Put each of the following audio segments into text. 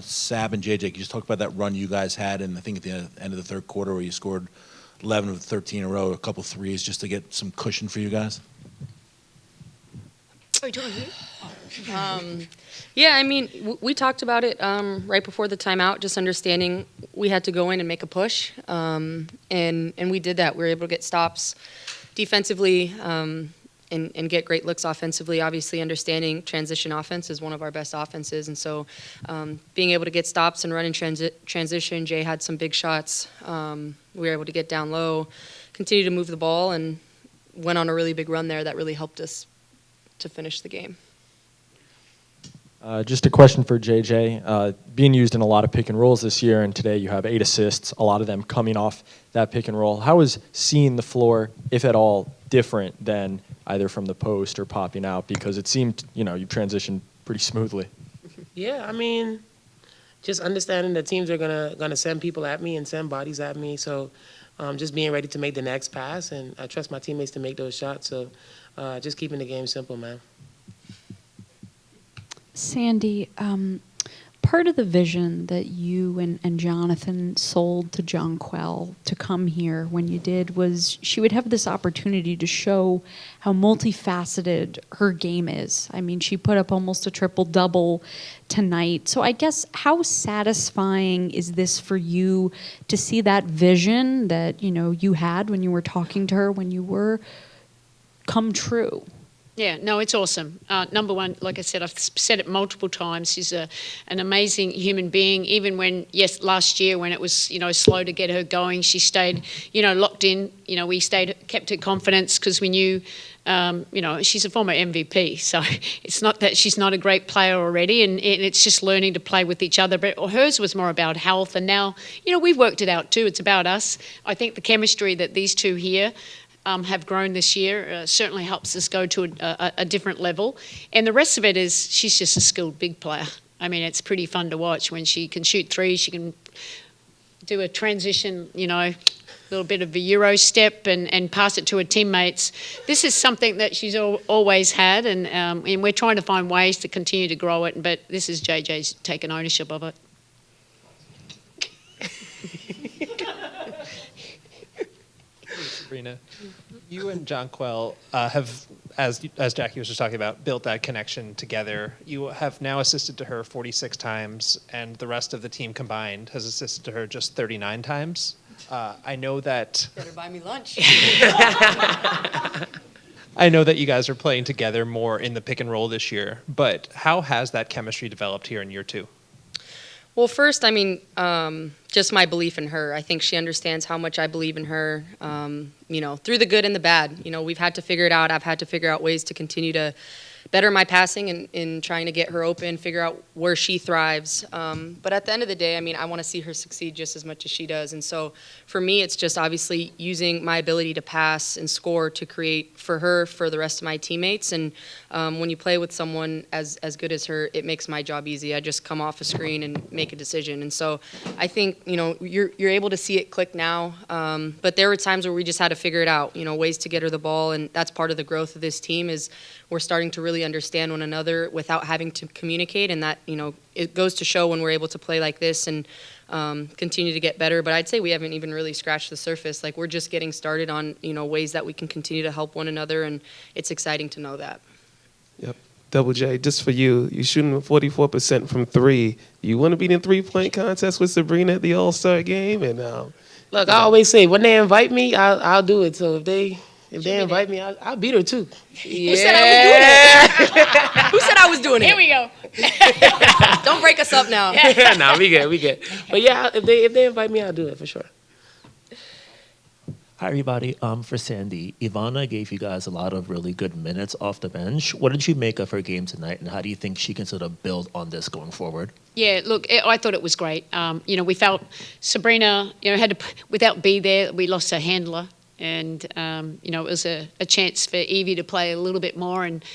Sab and JJ, can you just talk about that run you guys had, and I think at the end of the third quarter where you scored 11 of 13 in a row, a couple threes just to get some cushion for you guys? Are you talking to me? Yeah, I mean, we talked about it right before the timeout, just understanding we had to go in and make a push, and we did that. We were able to get stops defensively and get great looks offensively. Obviously, understanding transition offense is one of our best offenses, and so being able to get stops and run in transition, Jay had some big shots. We were able to get down low, continue to move the ball, and went on a really big run there that really helped us to finish the game. Just a question for JJ. Being used in a lot of pick and rolls this year, and today you have 8 assists, a lot of them coming off that pick and roll. How is seeing the floor, if at all, different than either from the post or popping out? Because it seemed, you transitioned pretty smoothly. Yeah, I mean, just understanding that teams are gonna send people at me and send bodies at me. So just being ready to make the next pass, and I trust my teammates to make those shots. So just keeping the game simple, man. Sandy, part of the vision that you and Jonathan sold to Jonquel to come here when you did was she would have this opportunity to show how multifaceted her game is. I mean, she put up almost a triple-double tonight. So I guess how satisfying is this for you to see that vision that, you had when you were talking to her, when you were come true? Yeah, no, it's awesome. Number one, like I said, I've said it multiple times, she's an amazing human being. Even when, yes, last year when it was, slow to get her going, she stayed, locked in. We kept her confidence because we knew, she's a former MVP. So it's not that she's not a great player already, and it's just learning to play with each other. But hers was more about health, and now, we've worked it out too. It's about us. I think the chemistry that these two here have grown this year certainly helps us go to a different level. And the rest of it is she's just a skilled big player. I mean, it's pretty fun to watch when she can shoot threes, she can do a transition, little bit of a Euro step and pass it to her teammates. This is something that she's always had, and we're trying to find ways to continue to grow it, but this is JJ's taken ownership of it. Sabrina, you and Jonquel have, as Jackie was just talking about, built that connection together. You have now assisted to her 46 times, and the rest of the team combined has assisted to her just 39 times. I know that... Better buy me lunch. I know that you guys are playing together more in the pick and roll this year, but how has that chemistry developed here in year 2? Well, first, I mean, just my belief in her. I think she understands how much I believe in her, through the good and the bad. We've had to figure it out. I've had to figure out ways to continue to better my passing and in trying to get her open, figure out where she thrives. But at the end of the day, I mean, I want to see her succeed just as much as she does. And so for me, it's just obviously using my ability to pass and score to create for her, for the rest of my teammates. And when you play with someone as good as her, it makes my job easy. I just come off a screen and make a decision. And so I think, you're able to see it click now. But there were times where we just had to figure it out, ways to get her the ball. And that's part of the growth of this team is we're starting to really understand one another without having to communicate, and that it goes to show when we're able to play like this and continue to get better. But I'd say we haven't even really scratched the surface. Like, we're just getting started on ways that we can continue to help one another, and it's exciting to know that. Yep. Double J, just for you, you're shooting 44% from 3. You want to be in 3-point contest with Sabrina at the All-Star game? And look, I always say when they invite me, I'll do it. So if they invite me, I'll beat her too. Yeah. Who said I was doing it? Who said I was doing it? Here we go. Don't break us up now. Nah, we good. But yeah, if they invite me, I'll do it for sure. Hi, everybody. For Sandy, Ivana gave you guys a lot of really good minutes off the bench. What did you make of her game tonight, and how do you think she can sort of build on this going forward? Yeah, look, I thought it was great. We felt Sabrina, had to, without B there, we lost her handler. And, it was a chance for Evie to play a little bit more. And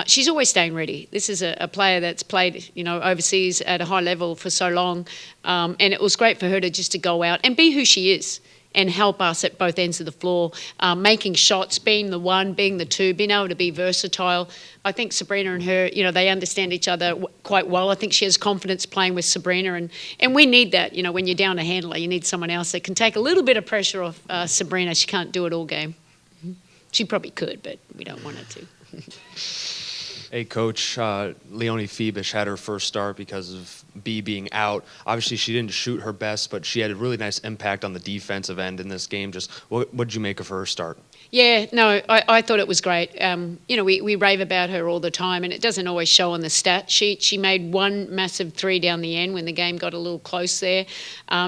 she's always staying ready. This is a player that's played, overseas at a high level for so long. And it was great for her to go out and be who she is. and help us at both ends of the floor, making shots, being the one, being the two, being able to be versatile. I think Sabrina and her, they understand each other quite well. I think she has confidence playing with Sabrina, and we need that. When you're down a handler, you need someone else that can take a little bit of pressure off Sabrina. She can't do it all game. She probably could, but we don't want her to. Hey, Coach, Leonie Phoebus had her first start because of B being out. Obviously, she didn't shoot her best, but she had a really nice impact on the defensive end in this game. Just what did you make of her start? Yeah, no, I thought it was great. We rave about her all the time, and it doesn't always show on the stat sheet. She made one massive three down the end when the game got a little close there.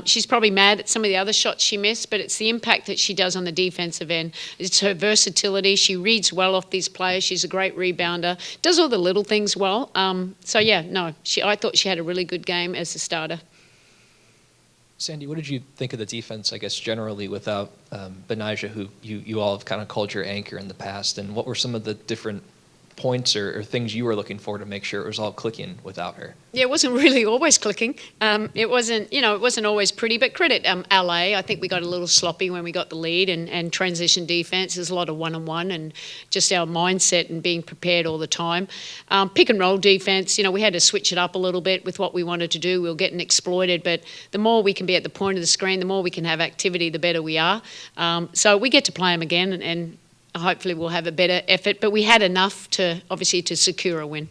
She's probably mad at some of the other shots she missed, but it's the impact that she does on the defensive end. It's her versatility. She reads well off these players. She's a great rebounder. Does all the little things well. I thought she had a really good game as a starter. Sandy, what did you think of the defense, I guess, generally without Benijah, who you all have kind of called your anchor in the past? And what were some of the different points or things you were looking for to make sure it was all clicking without her? Yeah, it wasn't really always clicking. It wasn't always pretty, but credit LA. I think we got a little sloppy when we got the lead and transition defense. There's a lot of one-on-one and just our mindset and being prepared all the time. Pick and roll defense, we had to switch it up a little bit with what we wanted to do. We were getting exploited, but the more we can be at the point of the screen, the more we can have activity, the better we are. So we get to play them again and hopefully we'll have a better effort, but we had enough to secure a win.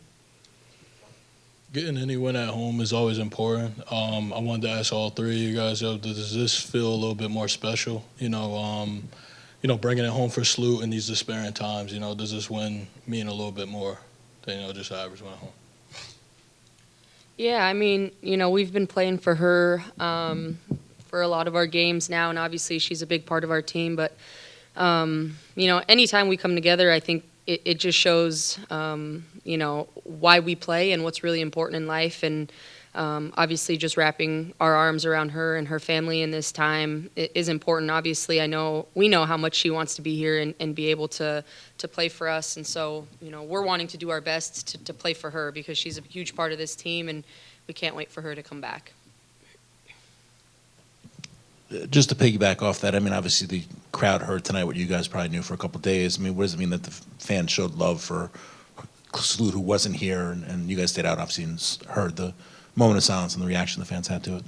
Getting any win at home is always important. I wanted to ask all three of you guys, does this feel a little bit more special? Bringing it home for Sloot in these despairing times, does this win mean a little bit more than, just an average win at home? Yeah, we've been playing for her for a lot of our games now, and obviously she's a big part of our team, but anytime we come together, I think it just shows, why we play and what's really important in life. And obviously just wrapping our arms around her and her family in this time is important. Obviously, we know how much she wants to be here and be able to play for us. And so, we're wanting to do our best to play for her because she's a huge part of this team, and we can't wait for her to come back. Just to piggyback off that, obviously the crowd heard tonight what you guys probably knew for a couple of days. What does it mean that the fans showed love for Sloot, who wasn't here, and you guys stayed out, obviously, and heard the moment of silence and the reaction the fans had to it?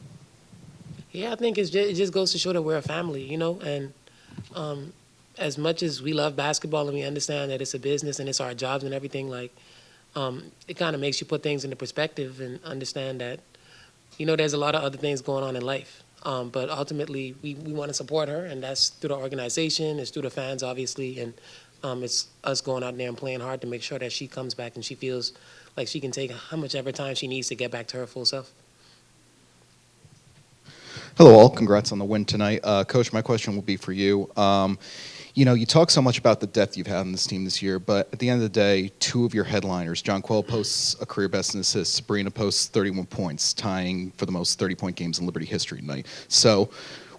Yeah, I think it just goes to show that we're a family, and as much as we love basketball and we understand that it's a business and it's our jobs and everything, it kind of makes you put things into perspective and understand that, there's a lot of other things going on in life. But ultimately, we want to support her, and that's through the organization, it's through the fans, obviously, and it's us going out there and playing hard to make sure that she comes back and she feels like she can take how much ever time she needs to get back to her full self. Hello, all. Congrats on the win tonight. Coach, my question will be for you. You talk so much about the depth you've had in this team this year, but at the end of the day, two of your headliners, Jonquel posts a career best in assists, Sabrina posts 31 points, tying for the most 30-point games in Liberty history tonight. So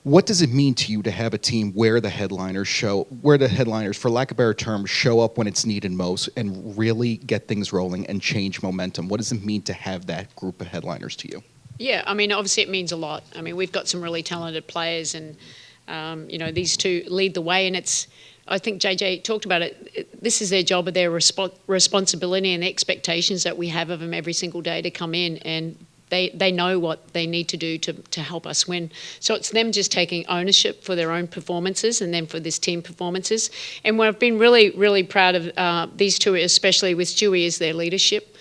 what does it mean to you to have a team where the headliners, for lack of a better term, show up when it's needed most and really get things rolling and change momentum? What does it mean to have that group of headliners to you? Yeah, obviously it means a lot. We've got some really talented players, and these two lead the way, and I think JJ talked about it. This is their job, or their responsibility and the expectations that we have of them every single day to come in, and they know what they need to do to help us win. So it's them just taking ownership for their own performances and then for this team performances. And what I've been really, really proud of these two, especially with Stewie, is their leadership.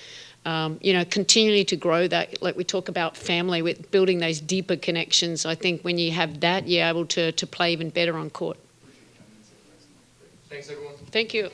Continually to grow that, like we talk about family, with building those deeper connections. I think when you have that, you're able to play even better on court. Thanks, everyone. Thank you.